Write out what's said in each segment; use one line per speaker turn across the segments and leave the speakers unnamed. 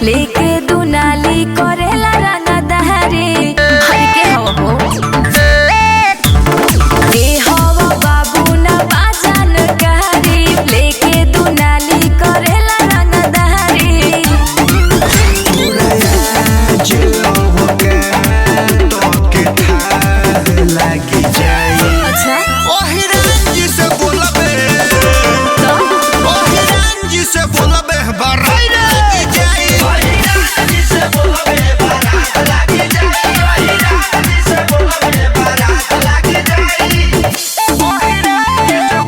लेके दुनाली करेला रंगा दहरी हर के हो के हो बाबू ना बाजान कहरी लेके दुनाली करेला रंगा दहरी अच्छा
ओहिरांजी से बोलबे ओहिरांजी से बोलबे बराई लागी जाई ओहिरांजी से बोलबे बारात लागी जाई ओहिरांजी से बोलबे बारात लागी जाई ओहिरांजी से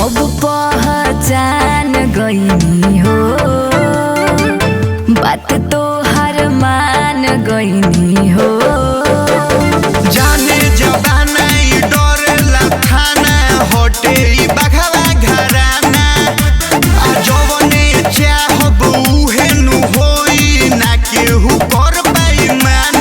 अब पहचान गईनी हो बात तो हर मान गईनी हो
जाने जबाना ई डरेला थाना होटे ई बघवा घराना आ जवने चाहब उहे नु होई ना केहू कर पाई मान